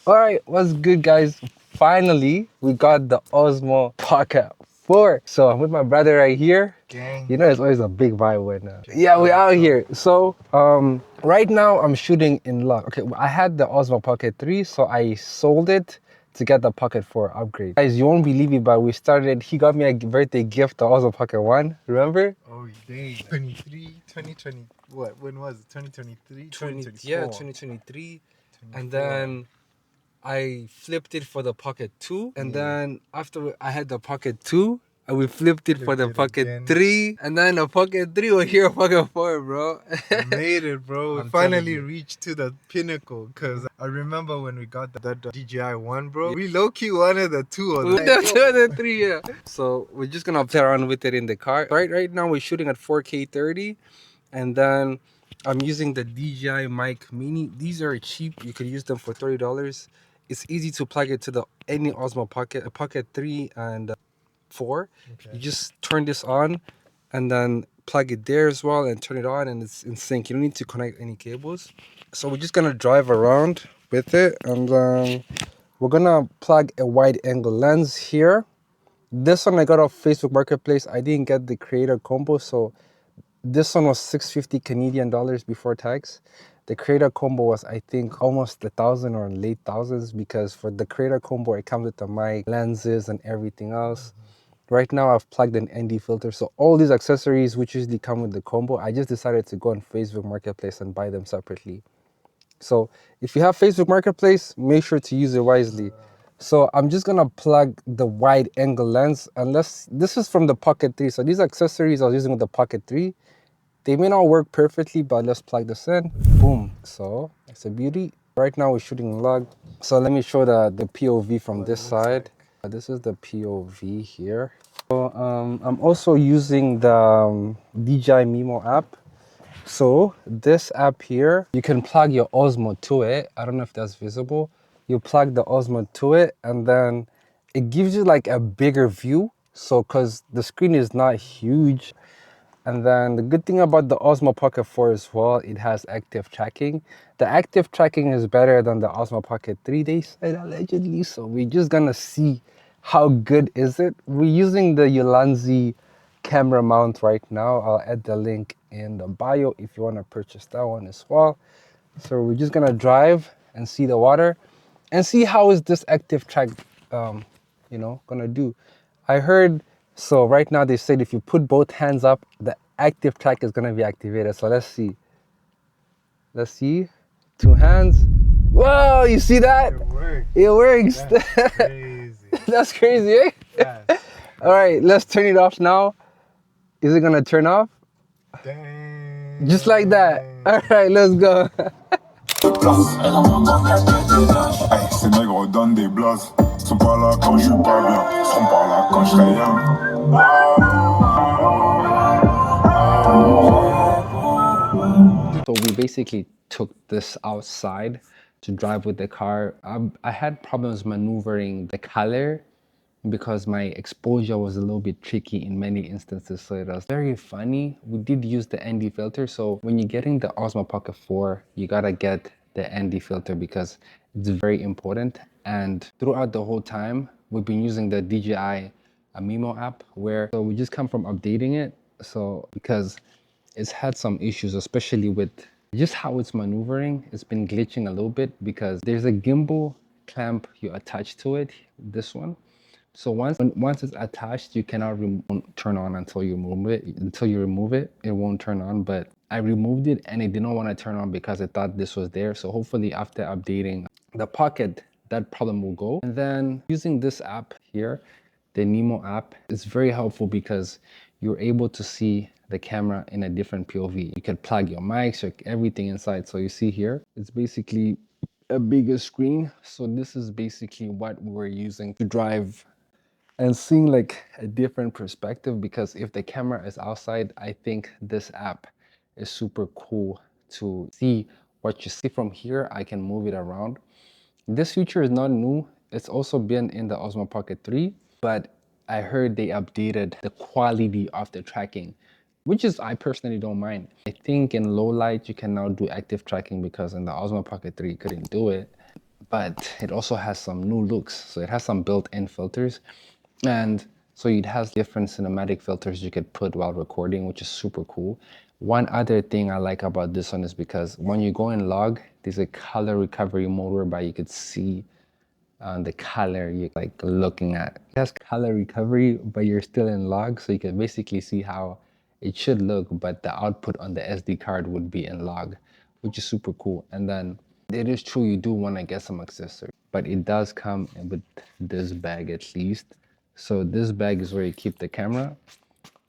All right, what's good, guys? Finally, we got the Osmo Pocket 4. So I'm with my brother right here. Gang. You know, it's always a big vibe when, yeah, we out here. So, right now I'm shooting in luck. Okay, I had the Osmo Pocket 3, so I sold it to get the Pocket 4 upgrade. Guys, you won't believe it, but we started. He got me a birthday gift, the Osmo Pocket 1. Remember? Oh, dang. 2020. What? When was it? 2023? 2023. And then I flipped it for the Pocket 2, and then after I had the Pocket 2, and we flipped it for the Pocket again. 3, and then the Pocket 3 was here, Pocket 4, bro. We made it, bro. We I'm telling finally you. reached to the pinnacle. Because I remember when we got that DJI 1, bro. We low-key wanted the 2 or The 2 and the 3, yeah. So we're just gonna play around with it in the car. Right now we're shooting at 4K 30, and then I'm using the DJI mic mini. These are cheap. You could use them for $30. It's easy to plug it to the any Osmo Pocket, a Pocket 3 and 4. You just turn this on and then plug it there as well and turn it on, and it's in sync. You don't need to connect any cables. So we're just gonna drive around with it, and we're gonna plug a wide angle lens here. This one I got off Facebook Marketplace. I didn't get the creator combo, so this one was 650 Canadian dollars before tax. The creator combo was, I think, almost 1,000 or late thousands, because for the creator combo it comes with the mic, lenses, and everything else. Right now I've plugged an ND filter, so all these accessories which usually come with the combo, I just decided to go on Facebook Marketplace and buy them separately. So if you have Facebook Marketplace, make sure to use it wisely. So I'm just gonna plug the wide angle lens, unless this is from the Pocket 3. So these accessories I was using with the Pocket 3, they may not work perfectly, but let's plug this in. Boom. So it's a beauty. Right now we're shooting log. So let me show the POV from this side. This is the POV here. So I'm also using the DJI Mimo app. So this app here, you can plug your Osmo to it. I don't know if that's visible. You plug the Osmo to it, and then it gives you like a bigger view. So because the screen is not huge. And then the good thing about the Osmo Pocket 4 as well, it has active tracking. The active tracking is better than the Osmo Pocket 3, they said, allegedly. So we're just gonna see how good is it. We're using the Ulanzi camera mount right now. I'll add the link in the bio if you wanna purchase that one as well. So we're just gonna drive and see the water and see how is this active track, gonna do. I heard, so right now they said if you put both hands up, the active track is gonna be activated. So let's see. Let's see. 2 hands. Whoa, you see that? It worked. It works. That's crazy. That's crazy, eh? Yes. All right, let's turn it off now. Is it gonna turn off? Dang. Just like that. All right, let's go. Hey, ces nègres donnent des blazes. Sont pas là quand je suis pas bien. Seront pas là quand je serai So we basically took this outside to drive with the car. I had problems maneuvering the color because my exposure was a little bit tricky in many instances. So it was very funny. We did use the ND filter. So when you're getting the Osmo Pocket 4, you gotta get the ND filter because it's very important. And throughout the whole time, we've been using the DJI Mimo app, where so we just come from updating it. So because it's had some issues, especially with just how it's maneuvering. It's been glitching a little bit because there's a gimbal clamp you attach to it, this one. So once it's attached, you cannot turn on until you remove it. Until you remove it, it won't turn on. But I removed it and it didn't want to turn on because I thought this was there. So hopefully after updating the Pocket, that problem will go. And then using this app here, the Nemo app, is very helpful because you're able to see the camera in a different POV. You can plug your mics, everything inside. So you see here, it's basically a bigger screen. So this is basically what we're using to drive and seeing like a different perspective, because if the camera is outside, I think this app is super cool to see what you see from here. I can move it around. This feature is not new. It's also been in the Osmo Pocket 3, but I heard they updated the quality of the tracking, which is, I personally don't mind. I think in low light, you can now do active tracking because in the Osmo Pocket 3, you couldn't do it. but it also has some new looks. So it has some built-in filters, and so it has different cinematic filters you could put while recording, which is super cool. One other thing I like about this one is because when you go in log, there's a color recovery mode whereby you could see the color you're like looking at. It has color recovery, but you're still in log, so you can basically see how it should look, but the output on the SD card would be in log, which is super cool. And then it is true you do want to get some accessories, but it does come with this bag at least. So this bag is where you keep the camera.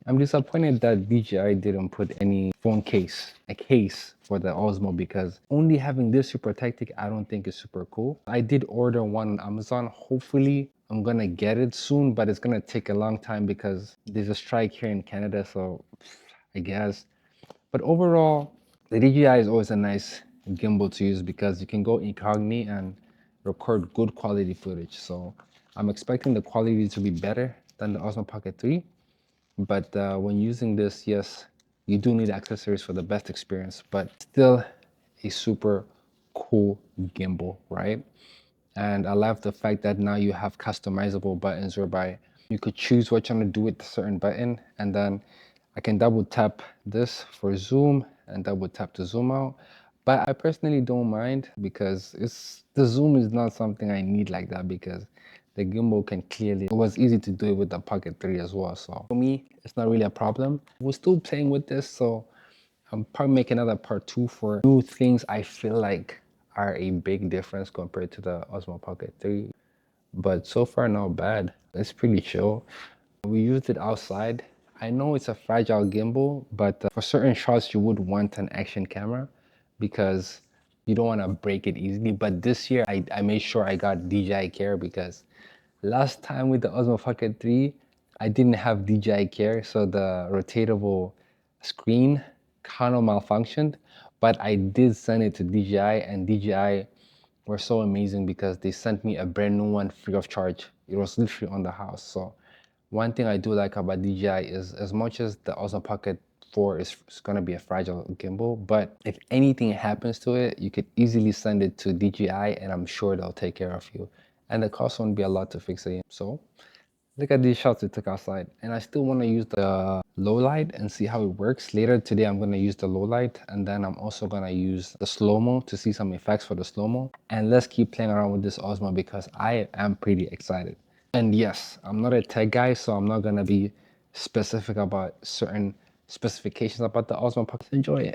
I'm disappointed that DJI didn't put any phone case, a case for the Osmo, because only having this super tactic I don't think is super cool. I did order one on Amazon. Hopefully I'm gonna get it soon, but it's gonna take a long time because there's a strike here in Canada, so I guess. But overall, the DJI is always a nice gimbal to use because you can go incognito and record good quality footage. So I'm expecting the quality to be better than the Osmo Pocket 3. But when using this, yes, you do need accessories for the best experience, but still a super cool gimbal, right? And I love the fact that now you have customizable buttons whereby you could choose what you want to do with a certain button, and then I can double tap this for zoom and double tap to zoom out. But I personally don't mind because the zoom is not something I need like that, because the gimbal can clearly, it was easy to do it with the Pocket 3 as well. So for me, it's not really a problem. We're still playing with this, so I'm probably making another part 2 for new things I feel like are a big difference compared to the Osmo Pocket 3. But so far, not bad. It's pretty chill. We used it outside. I know it's a fragile gimbal, but for certain shots, you would want an action camera because you don't want to break it easily. But this year, I made sure I got DJI Care because last time with the Osmo Pocket 3, I didn't have DJI Care, so the rotatable screen kind of malfunctioned. But I did send it to DJI, and DJI were so amazing because they sent me a brand new one free of charge. It was literally on the house. So one thing I do like about DJI is, as much as the Osmo Pocket 4 is going to be a fragile gimbal, but if anything happens to it, you could easily send it to DJI and I'm sure they'll take care of you. And the cost won't be a lot to fix it. So look at these shots we took outside. And I still want to use the low light and see how it works. Later today, I'm going to use the low light, and then I'm also going to use the slow-mo to see some effects for the slow-mo. And let's keep playing around with this Osmo because I am pretty excited. And yes, I'm not a tech guy, so I'm not going to be specific about certain specifications about the Osmo Pocket. Enjoy it.